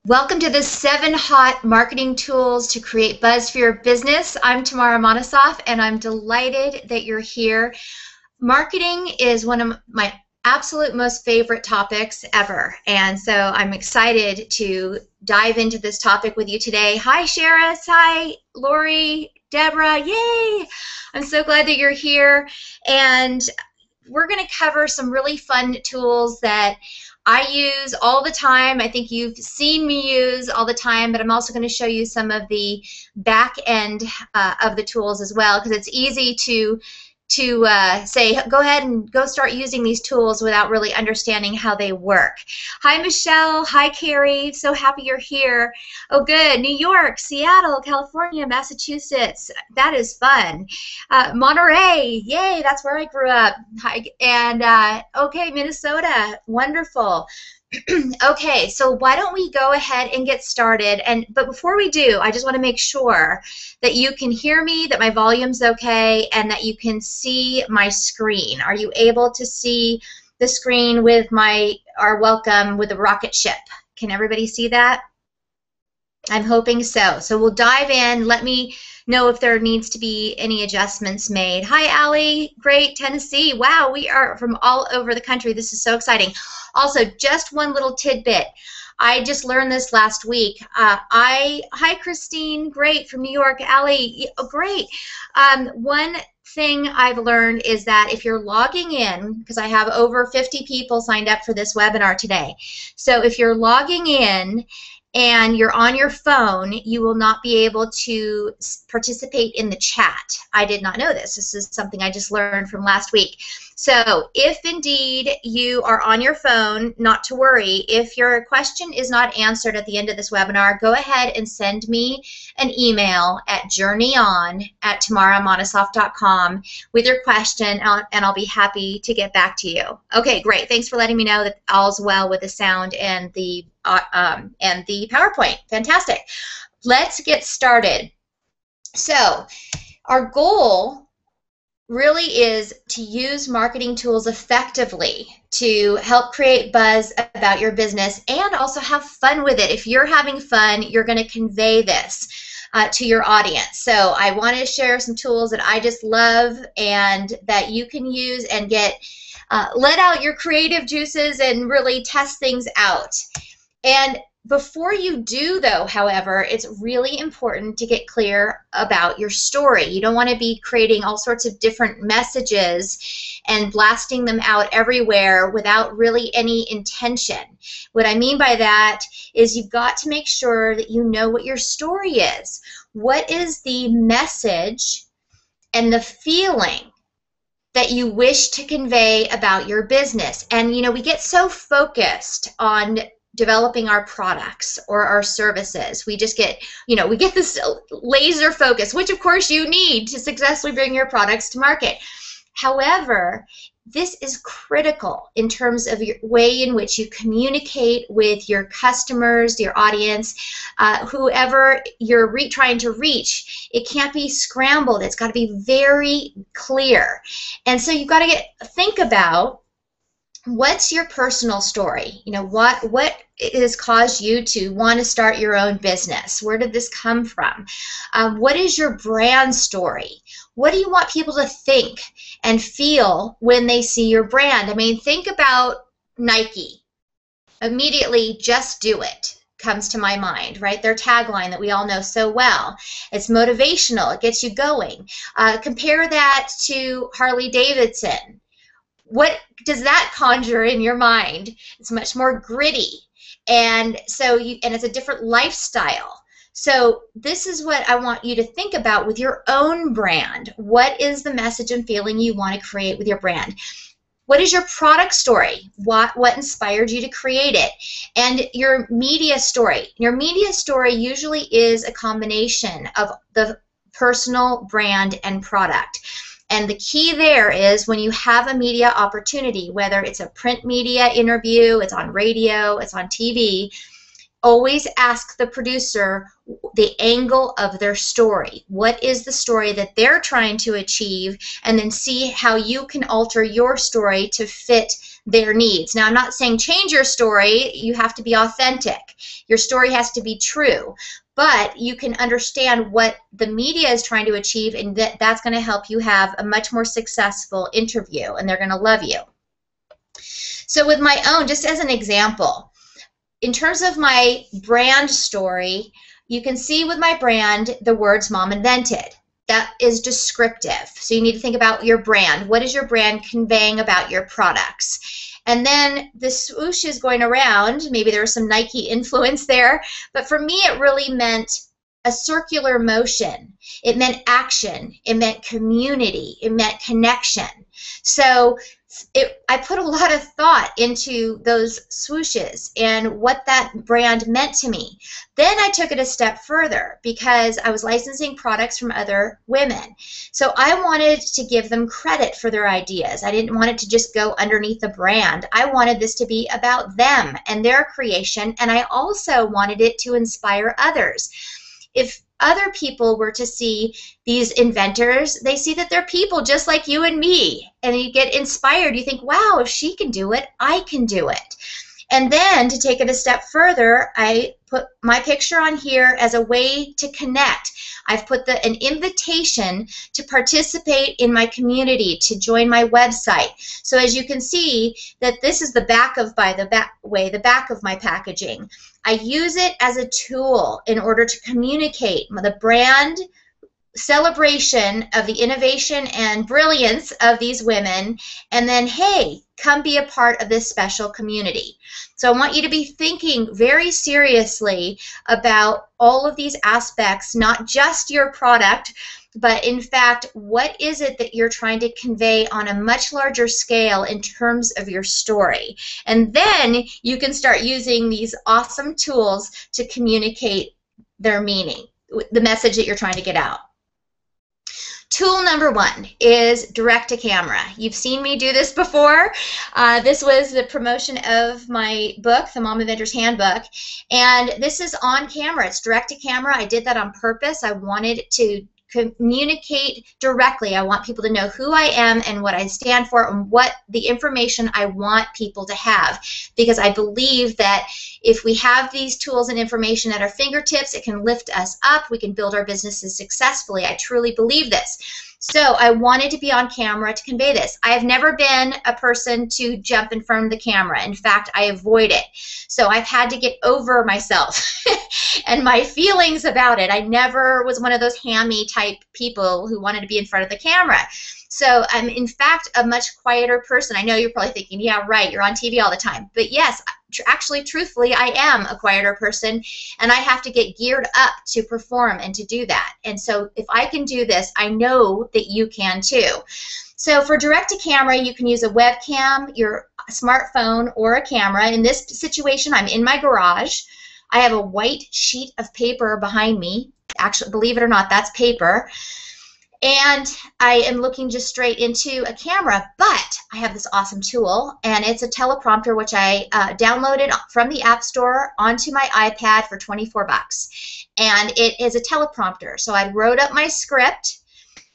Welcome to the 7 Hot Marketing Tools to Create Buzz for Your Business. I'm Tamara Monosoff, and I'm delighted that you're here. Marketing is one of my absolute most favorite topics ever, and so I'm excited to dive into this topic with you today. Hi, Sheris. Hi, Lori, Deborah. Yay! I'm so glad that you're here, and we're going to cover some really fun tools that I use all the time. I think you've seen me use all the time, but I'm also going to show you some of the back end of the tools as well, because it's easy to say, go ahead and go start using these tools without really understanding how they work. Hi, Michelle. Hi, Carrie. So happy you're here. Oh, good. New York, Seattle, California, Massachusetts. That is fun. Monterey. Yay, that's where I grew up. Hi. And, okay, Minnesota. Wonderful. Okay, so why don't we go ahead and get started? But before we do, I just want to make sure that you can hear me, that my volume's okay, and that you can see my screen. Are you able to see the screen with our welcome with the rocket ship? Can everybody see that? I'm hoping so. So we'll dive in. Let me know if there needs to be any adjustments made. Hi, Allie. Great. Tennessee. Wow, we are from all over the country. This is so exciting. Also, just one little tidbit. I just learned this last week. Hi, Christine. Great. From New York. Allie. Great. One thing I've learned is that if you're logging in, because I have over 50 people signed up for this webinar today. So if you're logging in and you're on your phone, you will not be able to participate in the chat. I did not know this. This is something I just learned from last week. So if indeed you are on your phone, not to worry. If your question is not answered at the end of this webinar, go ahead and send me an email at journeyon@tamaramonosoff.com with your question, and I'll be happy to get back to you. Okay, great. Thanks for letting me know that all's well with the sound and the PowerPoint. Fantastic. Let's get started. So our goal really is to use marketing tools effectively to help create buzz about your business and also have fun with it. If you're having fun, you're going to convey this to your audience. So I want to share some tools that I just love and that you can use and let out your creative juices and really test things out. And before you do, though, however, it's really important to get clear about your story. You don't want to be creating all sorts of different messages and blasting them out everywhere without really any intention. What I mean by that is you've got to make sure that you know what your story is. What is the message and the feeling that you wish to convey about your business? And, you know, we get so focused on developing our products or our services. We just get, we get this laser focus, which of course you need to successfully bring your products to market. However, this is critical in terms of your way in which you communicate with your customers, your audience, whoever you're trying to reach. It can't be scrambled. It's got to be very clear. And so you've got to think about, what's your personal story? What has caused you to want to start your own business? Where did this come from? What is your brand story? What do you want people to think and feel when they see your brand? I mean, think about Nike. Immediately, just do it comes to my mind, right? Their tagline that we all know so well. It's motivational. It gets you going. Compare that to Harley Davidson. What does that conjure in your mind? It's much more gritty, and it's a different lifestyle. So this is what I want you to think about with your own brand. What is the message and feeling you want to create with your brand? What is your product story? What inspired you to create it? And your media story. Your media story usually is a combination of the personal brand and product. And the key there is when you have a media opportunity, whether it's a print media interview, it's on radio, it's on TV, always ask the producer the angle of their story. What is the story that they're trying to achieve? And then see how you can alter your story to fit their needs. Now, I'm not saying change your story. You have to be authentic. Your story has to be true. But you can understand what the media is trying to achieve, and that's going to help you have a much more successful interview, and they're going to love you. So with my own, just as an example, in terms of my brand story, you can see with my brand the words Mom Invented. That is descriptive. So you need to think about your brand. What is your brand conveying about your products? And then the swoosh is going around. Maybe there was some Nike influence there. But for me, it really meant a circular motion. It meant action. It meant community. It meant connection. So I put a lot of thought into those swooshes and what that brand meant to me. Then I took it a step further because I was licensing products from other women. So I wanted to give them credit for their ideas. I didn't want it to just go underneath the brand. I wanted this to be about them and their creation, and I also wanted it to inspire others. If other people were to see these inventors, they see that they're people just like you and me, and you get inspired. You think, wow, if she can do it, I can do it. And then to take it a step further, I put my picture on here as a way to connect. I've put an invitation to participate in my community, to join my website. So as you can see, that this is the back of, the back of my packaging. I use it as a tool in order to communicate the brand celebration of the innovation and brilliance of these women, and then, hey, come be a part of this special community. So I want you to be thinking very seriously about all of these aspects, not just your product, but in fact, what is it that you're trying to convey on a much larger scale in terms of your story? And then you can start using these awesome tools to communicate their meaning, the message that you're trying to get out. Tool number one is direct to camera. You've seen me do this before. This was the promotion of my book, The Mom Inventor's Handbook, and this is on camera. It's direct to camera. I did that on purpose. I wanted to communicate directly. I want people to know who I am and what I stand for and what the information I want people to have, because I believe that if we have these tools and information at our fingertips, it can lift us up. We can build our businesses successfully. I truly believe this. So I wanted to be on camera to convey this. I have never been a person to jump in front of the camera. In fact, I avoid it. So I've had to get over myself and my feelings about it. I never was one of those hammy type people who wanted to be in front of the camera. So I'm, in fact, a much quieter person. I know you're probably thinking, yeah, right, you're on TV all the time. But yes, actually, truthfully, I am a quieter person, and I have to get geared up to perform and to do that. And so if I can do this, I know that you can too. So for direct to camera, you can use a webcam, your smartphone, or a camera. In this situation, I'm in my garage. I have a white sheet of paper behind me. Actually, believe it or not, that's paper. And I am looking just straight into a camera, but I have this awesome tool, and it's a teleprompter, which I downloaded from the App Store onto my iPad for 24 bucks. And it is a teleprompter. So I wrote up my script,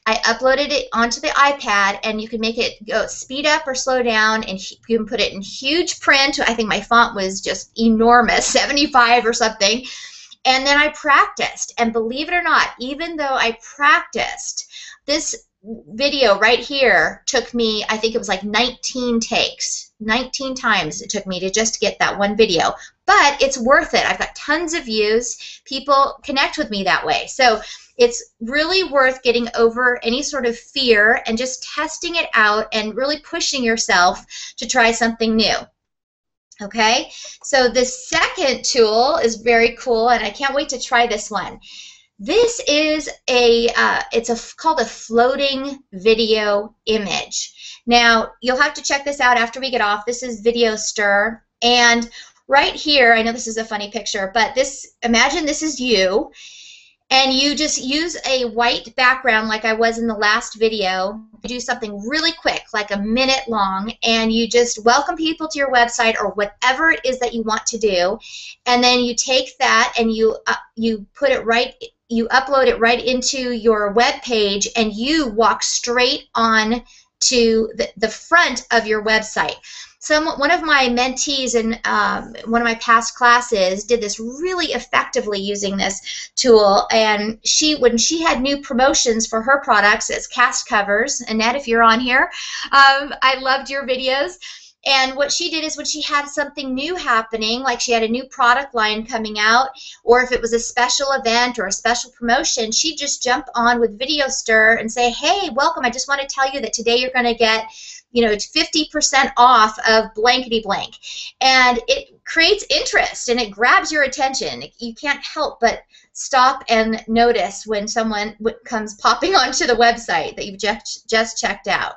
I uploaded it onto the iPad, and you can make it go speed up or slow down, and you can put it in huge print. I think my font was just enormous, 75 or something. And then I practiced, and believe it or not, even though I practiced, this video right here took me, I think it was like 19 takes. 19 times it took me to just get that one video. But it's worth it. I've got tons of views. People connect with me that way. So it's really worth getting over any sort of fear and just testing it out and really pushing yourself to try something new. Okay, so the second tool is very cool, and I can't wait to try this one. This is called a floating video image. Now, you'll have to check this out after we get off. This is Video Stir, and right here, I know this is a funny picture, but imagine this is you, and you just use a white background like I was in the last video. You do something really quick, like a minute long, and you just welcome people to your website or whatever it is that you want to do, and then you take that and you put it right, you upload it right into your web page, and you walk straight on to the front of your website. One of my mentees in one of my past classes did this really effectively using this tool, and when she had new promotions for her products as cast covers, Annette, if you're on here, I loved your videos. And what she did is when she had something new happening, like she had a new product line coming out, or if it was a special event or a special promotion, she'd just jump on with VideoStir and say, hey, welcome, I just want to tell you that today you're going to get 50% off of blankety blank. And it creates interest and it grabs your attention. You can't help but stop and notice when someone comes popping onto the website that you've just checked out.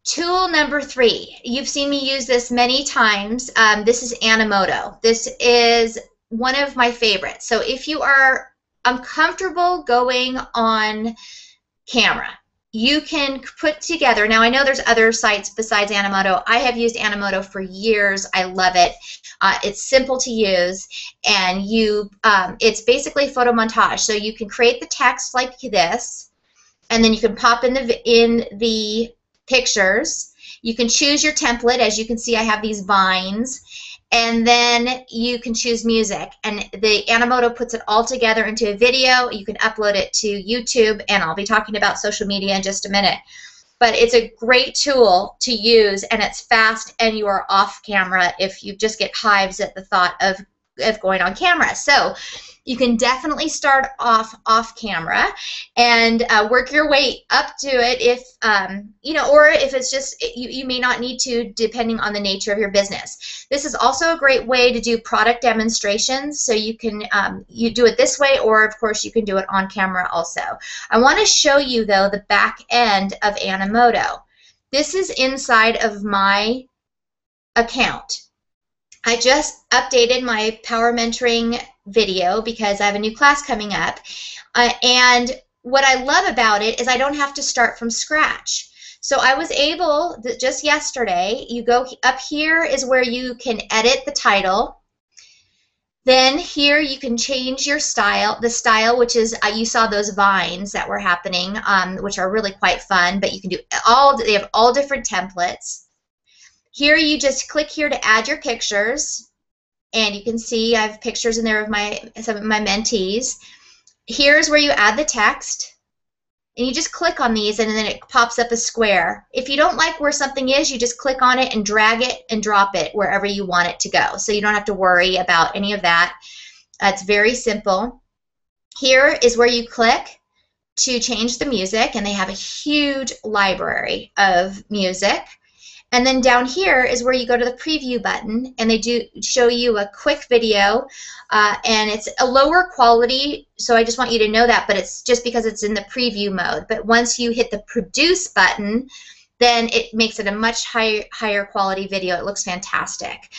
Tool number 3. You've seen me use this many times. This is Animoto. This is one of my favorites. So if you are uncomfortable going on camera, you can put together, now I know there's other sites besides Animoto. I have used Animoto for years. I love it. It's simple to use, and it's basically photo montage. So you can create the text like this, and then you can pop in the pictures. You can choose your template. As you can see, I have these vines, and then you can choose music, and the Animoto puts it all together into a video. You can upload it to YouTube, and I'll be talking about social media in just a minute. But it's a great tool to use, and it's fast, and you are off camera if you just get hives at the thought of going on camera. So you can definitely start off camera and work your way up to it if or if it's just you may not need to, depending on the nature of your business. This is also a great way to do product demonstrations. So you can you do it this way, or of course you can do it on camera also. I want to show you though the back end of Animoto. This is inside of my account. I just updated my power mentoring video because I have a new class coming up, and what I love about it is I don't have to start from scratch. So I was able, just yesterday, you go up here is where you can edit the title. Then here you can change your style, the style, which is, you saw those vines that were happening, which are really quite fun, but you can do they have all different templates. Here you just click here to add your pictures, and you can see I have pictures in there of some of my mentees. Here's where you add the text, and you just click on these, and then it pops up a square. If you don't like where something is, you just click on it and drag it and drop it wherever you want it to go. So you don't have to worry about any of that. It's very simple. Here is where you click to change the music, and they have a huge library of music. And then down here is where you go to the preview button, and they do show you a quick video, and it's a lower quality, so I just want you to know that, but it's just because it's in the preview mode. But once you hit the produce button, then it makes it a much higher quality video. It looks fantastic.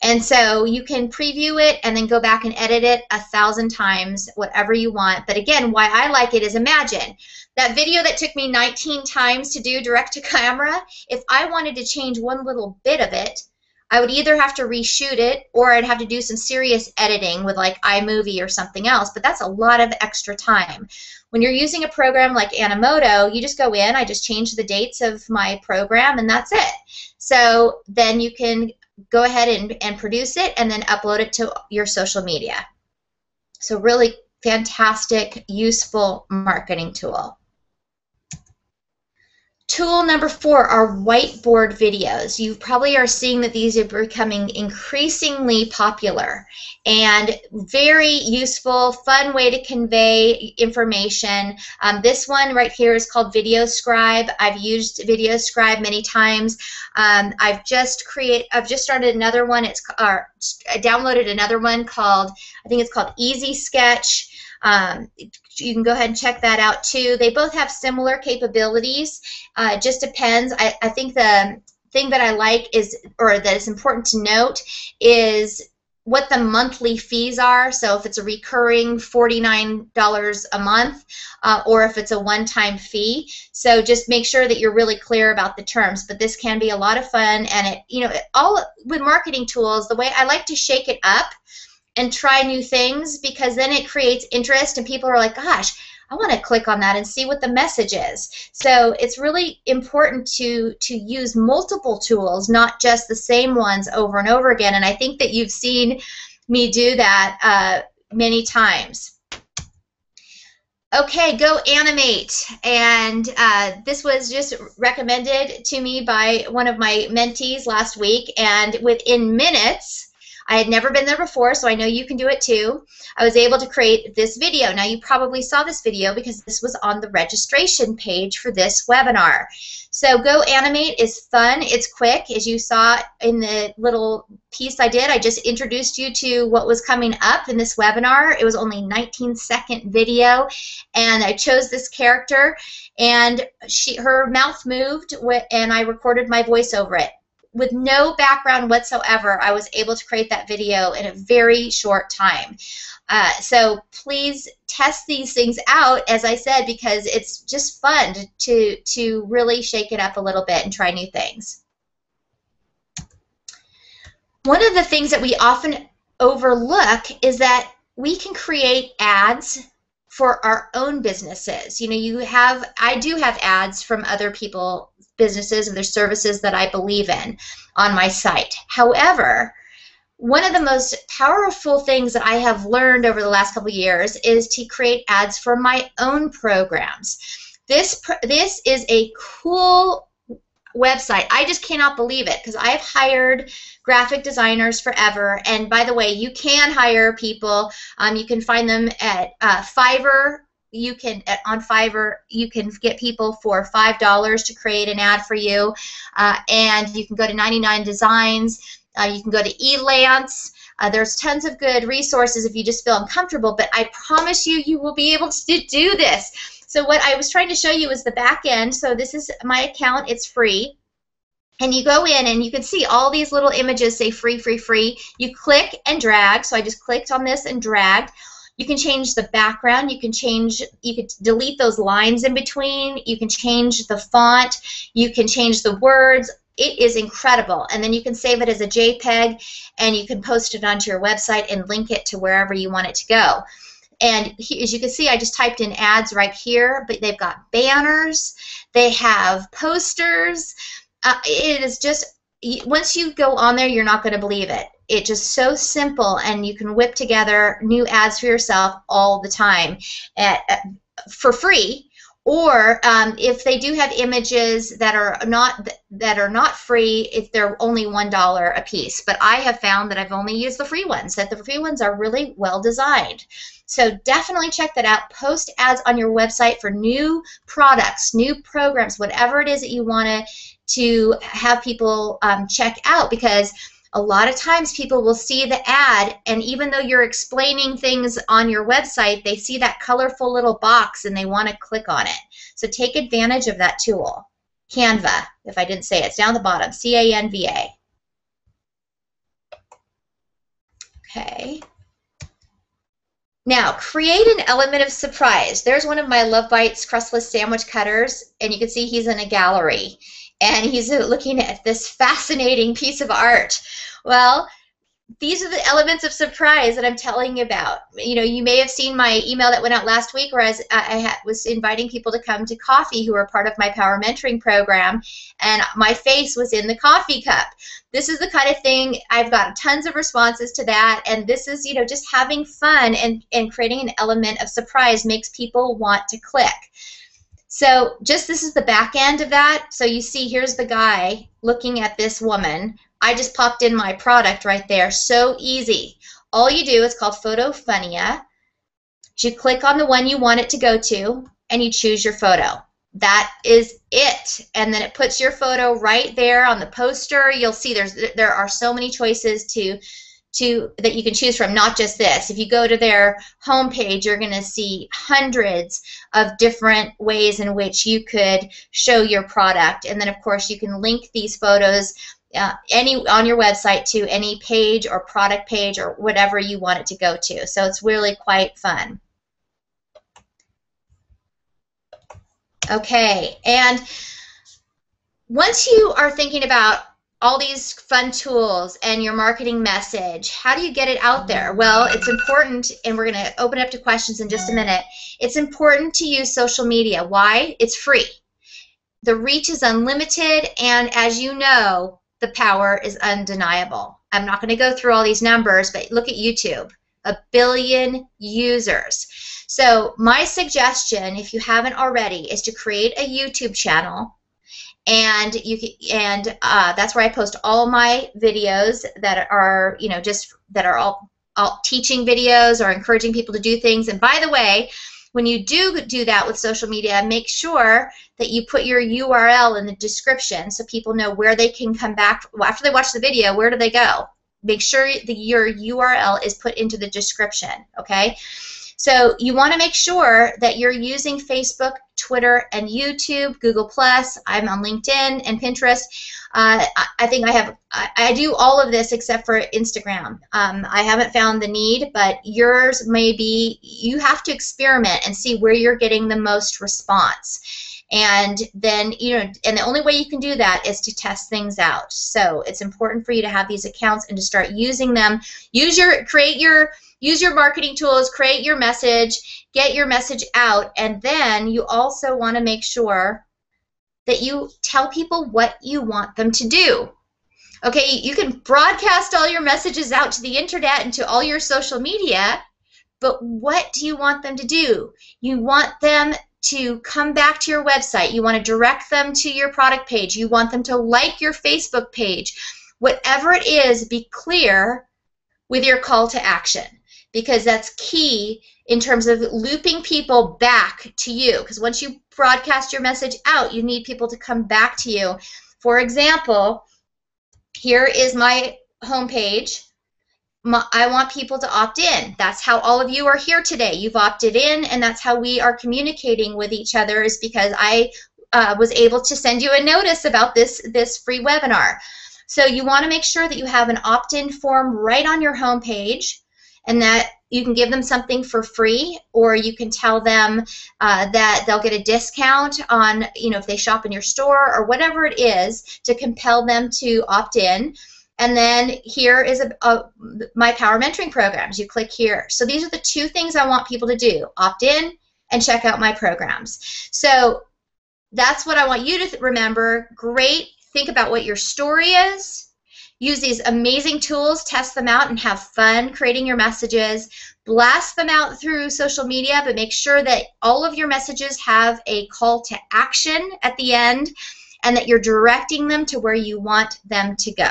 And so you can preview it and then go back and edit it 1,000 times, whatever you want. But again, why I like it is, imagine that video that took me 19 times to do direct to camera. If I wanted to change one little bit of it, I would either have to reshoot it, or I'd have to do some serious editing with like iMovie or something else, but that's a lot of extra time. When you're using a program like Animoto, you just go in, I just change the dates of my program, and that's it. So then you can go ahead and produce it and then upload it to your social media. So really fantastic, useful marketing tool. Tool number 4 are whiteboard videos. You probably are seeing that these are becoming increasingly popular and very useful, fun way to convey information. This one right here is called VideoScribe. I've used VideoScribe many times. I've just started another one. I downloaded another one called, I think it's called Easy Sketch. You can go ahead and check that out too. They both have similar capabilities. It just depends. I think the thing that I like is, or that is important to note, is what the monthly fees are. So if it's a recurring $49 a month, or if it's a one-time fee. So just make sure that you're really clear about the terms. But this can be a lot of fun, and all with marketing tools, the way I like to shake it up and try new things, because then it creates interest and people are like, gosh, I want to click on that and see what the message is. So it's really important to use multiple tools, not just the same ones over and over again. And I think that you've seen me do that many times. Okay, go animate. And this was just recommended to me by one of my mentees last week. And within minutes, I had never been there before, so I know you can do it too. I was able to create this video. Now, you probably saw this video because this was on the registration page for this webinar. So Go Animate is fun. It's quick. As you saw in the little piece I did, I just introduced you to what was coming up in this webinar. It was only a 19-second video, and I chose this character, and her mouth moved, and I recorded my voice over it. With no background whatsoever, I was able to create that video in a very short time. So please test these things out, as I said, because it's just fun to really shake it up a little bit and try new things. One of the things that we often overlook is that we can create ads for our own businesses. You know, I do have ads from other people, businesses and their services that I believe in on my site. However, one of the most powerful things that I have learned over the last couple of years is to create ads for my own programs. This is a cool website. I just cannot believe it because I've hired graphic designers forever. And by the way, you can hire people. You can find them at Fiverr. On Fiverr, you can get people for $5 to create an ad for you, and you can go to 99 Designs. You can go to Elance. There's tons of good resources if you just feel uncomfortable, but I promise you, you will be able to do this. So what I was trying to show you is the back end. So this is my account. It's free. And you go in and you can see all these little images say free, free, free. You click and drag. So I just clicked on this and dragged. You can change the background. You can delete those lines in between. You can change the font. You can change the words. It is incredible. And then you can save it as a JPEG, and you can post it onto your website and link it to wherever you want it to go. And as you can see, I just typed in ads right here, but they've got banners. They have posters. It is just, once you go on there, you're not going to believe it. It's just so simple, and you can whip together new ads for yourself all the time for free. Or if they do have images that are not free, if they're only $1 a piece. But I have found that I've only used the free ones, that the free ones are really well designed. So definitely check that out. Post ads on your website for new products, new programs, whatever it is that you want to have people check out, because a lot of times people will see the ad, and even though you're explaining things on your website, they see that colorful little box and they want to click on it. So take advantage of that tool. Canva, if I didn't say it, it's down the bottom, C-A-N-V-A. Okay. Now, create an element of surprise. There's one of my Love Bites crustless sandwich cutters, and you can see he's in a gallery. And he's looking at this fascinating piece of art. Well, these are the elements of surprise that I'm telling you about. You know, you may have seen my email that went out last week, where I was inviting people to come to coffee who are part of my Power Mentoring program, and my face was in the coffee cup. This is the kind of thing, I've got tons of responses to that, and this is, you know, just having fun and creating an element of surprise makes people want to click. So this is the back end of that. So you see, here's the guy looking at this woman. I just popped in my product right there. So easy. All you do is called Photofunia. You click on the one you want it to go to, and you choose your photo. That is it. And then it puts your photo right there on the poster. You'll see there are so many choices that you can choose from, not just this. If you go to their homepage, you're going to see hundreds of different ways in which you could show your product. And then, of course, you can link these photos on your website to any page or product page or whatever you want it to go to. So it's really quite fun. Okay, and once you are thinking about all these fun tools and your marketing message, how do you get it out there? Well, it's important, and we're going to open up to questions in just a minute. It's important to use social media. Why? It's free. The reach is unlimited, and as you know, the power is undeniable. I'm not going to go through all these numbers, but look at YouTube. 1 billion users. So my suggestion, if you haven't already, is to create a YouTube channel. And that's where I post all my videos that are, that are all teaching videos or encouraging people to do things. And by the way, when you do that with social media, make sure that you put your URL in the description so people know where they can come back after they watch the video. Where do they go? Make sure your URL is put into the description, okay? So you want to make sure that you're using Facebook, Twitter, and YouTube, Google+. I'm on LinkedIn and Pinterest. I think I do all of this except for Instagram. I haven't found the need, but yours may be, you have to experiment and see where you're getting the most response. And then, and the only way you can do that is to test things out. So it's important for you to have these accounts and to start using them. Use your marketing tools, create your message, get your message out, and then you also want to make sure that you tell people what you want them to do. Okay, you can broadcast all your messages out to the internet and to all your social media, but what do you want them to do? You want them to come back to your website. You want to direct them to your product page. You want them to like your Facebook page. Whatever it is, be clear with your call to action, because that's key in terms of looping people back to you. Because once you broadcast your message out, you need people to come back to you. For example, here is my homepage. I want people to opt in. That's how all of you are here today. You've opted in, and that's how we are communicating with each other, is because I was able to send you a notice about this free webinar. So you want to make sure that you have an opt-in form right on your homepage, and that you can give them something for free, or you can tell them that they'll get a discount on, if they shop in your store, or whatever it is to compel them to opt in. And then here is my Power Mentoring programs. You click here. So these are the two things I want people to do: opt in and check out my programs. So that's what I want you to remember. Great. Think about what your story is. Use these amazing tools, test them out, and have fun creating your messages. Blast them out through social media, but make sure that all of your messages have a call to action at the end, and that you're directing them to where you want them to go.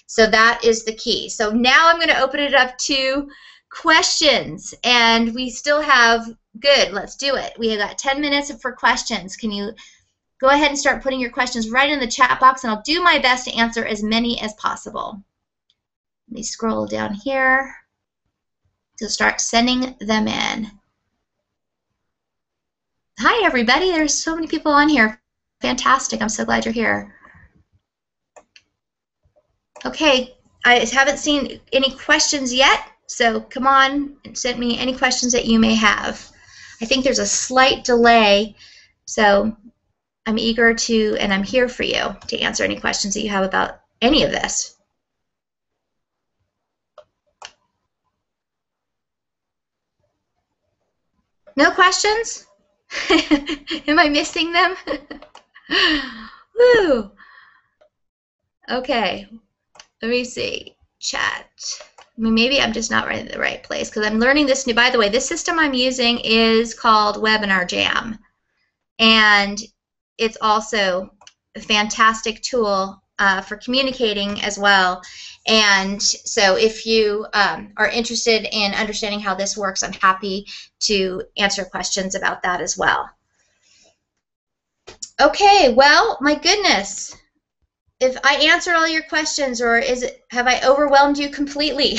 So that is the key. So now I'm going to open it up to questions, and we still have, good, let's do it. We have got 10 minutes for questions. Can you go ahead and start putting your questions right in the chat box, and I'll do my best to answer as many as possible. Let me scroll down here to start sending them in. Hi, everybody. There's so many people on here. Fantastic. I'm so glad you're here. Okay, I haven't seen any questions yet, so come on and send me any questions that you may have. I think there's a slight delay, so I'm eager to, and I'm here for you to answer any questions that you have about any of this. No questions? Am I missing them? Woo! Okay. Let me see. Chat. I mean, maybe I'm just not right in the right place, because I'm learning this new. By the way, this system I'm using is called Webinar Jam, and it's also a fantastic tool for communicating as well. And so if you are interested in understanding how this works, I'm happy to answer questions about that as well. Okay, well, my goodness. If I answered all your questions, or have I overwhelmed you completely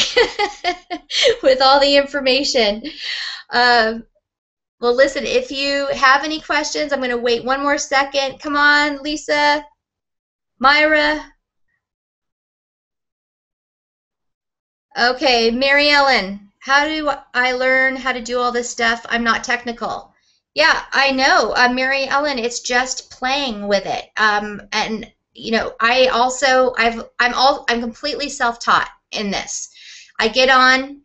with all the information? Well, listen, if you have any questions, I'm going to wait one more second. Come on, Lisa, Myra. Okay, Mary Ellen, how do I learn how to do all this stuff? I'm not technical. Yeah, I know, Mary Ellen, it's just playing with it. And you know, I'm completely self-taught in this. I get on,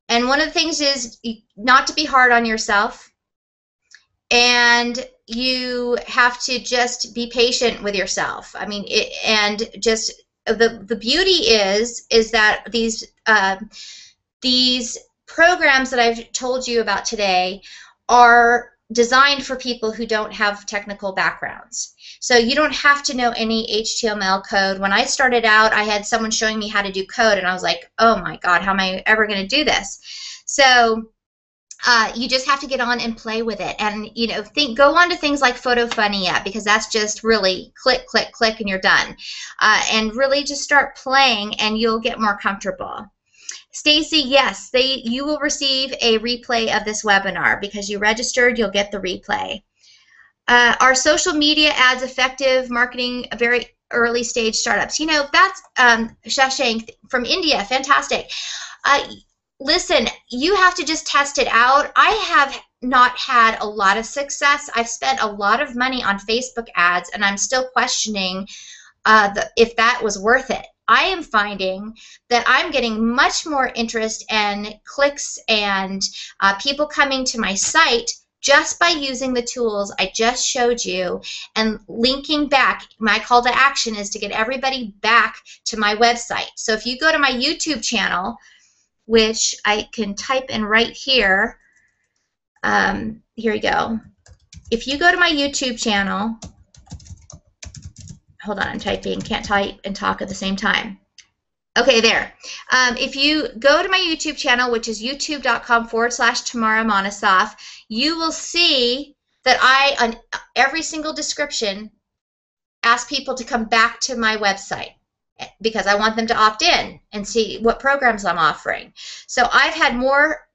and one of the things is not to be hard on yourself, and you have to just be patient with yourself. I mean, and just the beauty is that these programs that I've told you about today are designed for people who don't have technical backgrounds. So you don't have to know any HTML code. When I started out, I had someone showing me how to do code, and I was like, oh my God, how am I ever going to do this? So you just have to get on and play with it, and you know, go on to things like PhotoFunia, because that's just really click, click, click, and you're done. And really just start playing, and you'll get more comfortable. Stacy, yes, you will receive a replay of this webinar because you registered. You'll get the replay. Are social media ads effective marketing very early stage startups? You know, that's Shashank from India. Fantastic. Listen, you have to just test it out. I have not had a lot of success. I've spent a lot of money on Facebook ads, and I'm still questioning if that was worth it. I am finding that I'm getting much more interest and clicks and people coming to my site just by using the tools I just showed you and linking back. My call to action is to get everybody back to my website. So if you go to my YouTube channel, which I can type in right here, here we go. If you go to my YouTube channel, hold on, I'm typing, can't type and talk at the same time. Okay, there. If you go to my YouTube channel, which is youtube.com/Tamara Monosoff, you will see that I, on every single description, ask people to come back to my website because I want them to opt in and see what programs I'm offering. So I've had more,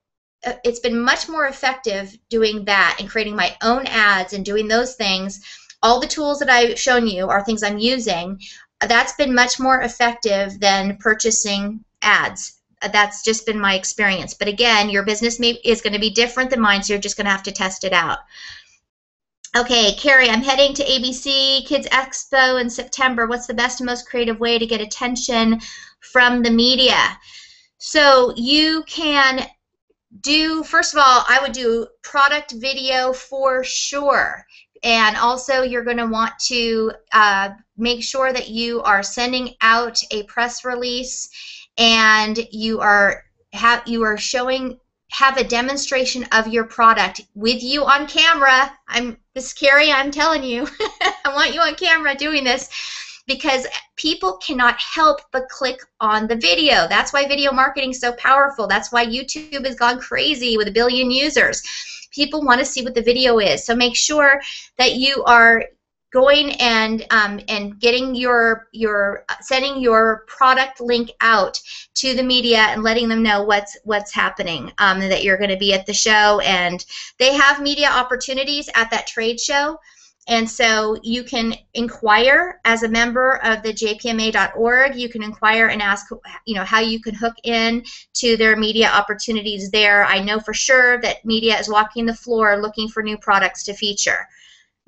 it's been much more effective doing that and creating my own ads and doing those things. All the tools that I've shown you are things I'm using. That's been much more effective than purchasing ads. That's just been my experience. But again, your business is going to be different than mine, so you're just going to have to test it out. Okay, Carrie, I'm heading to ABC Kids Expo in September. What's the best and most creative way to get attention from the media? So you can do, first of all, I would do product video for sure. And also you're going to want to make sure that you are sending out a press release and you are have a demonstration of your product with you on camera. Miss Carrie, I'm telling you, I want you on camera doing this because people cannot help but click on the video. That's why video marketing is so powerful. That's why YouTube has gone crazy with 1 billion users. People want to see what the video is. So make sure that you are going and getting sending your product link out to the media and letting them know what's happening, that you're going to be at the show, and they have media opportunities at that trade show. And so you can inquire as a member of the jpma.org. You can inquire and ask, how you can hook in to their media opportunities there. I know for sure that media is walking the floor looking for new products to feature.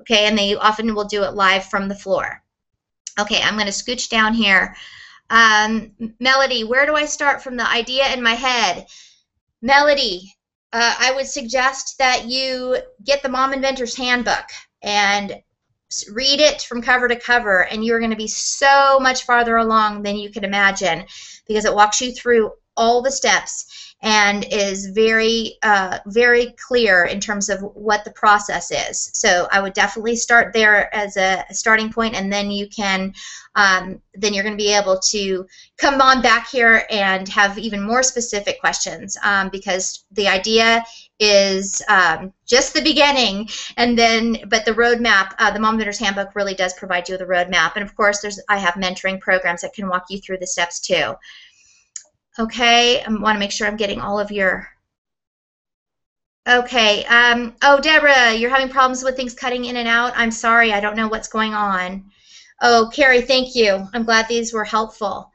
Okay, and they often will do it live from the floor. Okay, I'm going to scooch down here. Melody, where do I start from the idea in my head? Melody, I would suggest that you get the Mom Inventor's Handbook and read it from cover to cover, and you're going to be so much farther along than you can imagine because it walks you through all the steps and is very, very clear in terms of what the process is. So I would definitely start there as a starting point, and then you can, then you're going to be able to come on back here and have even more specific questions because the idea is just the beginning, and then, but the roadmap, the Mom Inventor's Handbook really does provide you with a roadmap, and of course, I have mentoring programs that can walk you through the steps too. Okay, I want to make sure I'm getting all of your. Okay, oh, Deborah, you're having problems with things cutting in and out. I'm sorry, I don't know what's going on. Oh, Carrie, thank you. I'm glad these were helpful.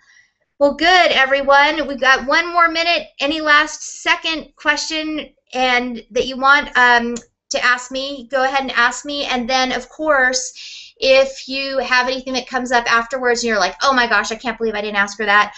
Well, good, everyone. We've got 1 more minute. Any last second question and that you want to ask me, go ahead and ask me. And then, of course, If you have anything that comes up afterwards and you're like, oh my gosh, I can't believe I didn't ask her that,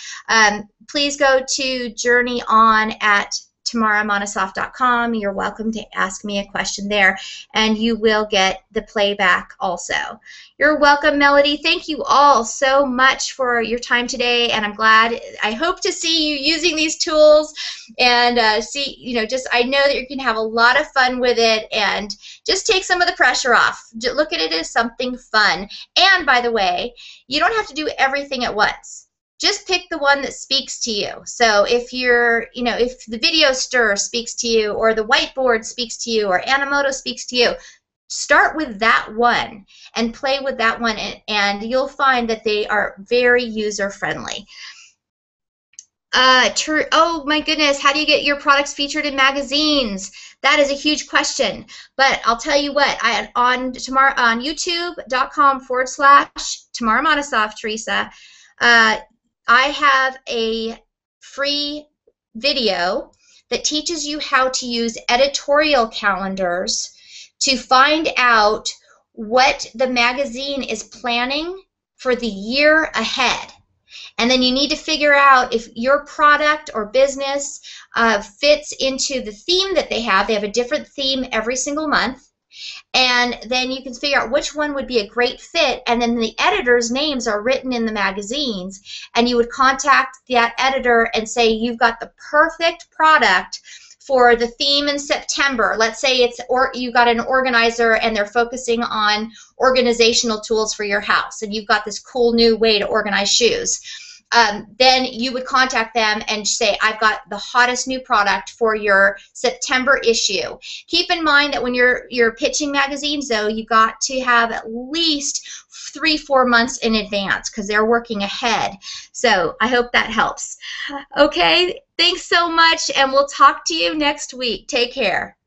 please go to journeyon@tamaramonosoff.com. You're welcome to ask me a question there, and you will get the playback also. You're welcome, Melody. Thank you all so much for your time today, and I'm glad. I hope to see you using these tools and see, just I know that you can have a lot of fun with it and just take some of the pressure off. Look at it as something fun. And by the way, you don't have to do everything at once. Just pick the one that speaks to you. So if you're, if the video stir speaks to you, or the whiteboard speaks to you, or Animoto speaks to you, start with that one and play with that one, and you'll find that they are very user-friendly. Oh my goodness, how do you get your products featured in magazines? That is a huge question, but I'll tell you what, on youtube.com/Tamara Monosoff, Teresa, I have a free video that teaches you how to use editorial calendars to find out what the magazine is planning for the year ahead. And then you need to figure out if your product or business fits into the theme that they have. They have a different theme every single month. And then you can figure out which one would be a great fit, and then the editors' names are written in the magazines, and you would contact that editor and say, you've got the perfect product for the theme in September. Let's say you got an organizer and they're focusing on organizational tools for your house, and you've got this cool new way to organize shoes. Then you would contact them and say, I've got the hottest new product for your September issue. Keep in mind that when you're pitching magazines, though, you got to have at least 3-4 months in advance, because they're working ahead. So I hope that helps. Okay, thanks so much, and we'll talk to you next week. Take care.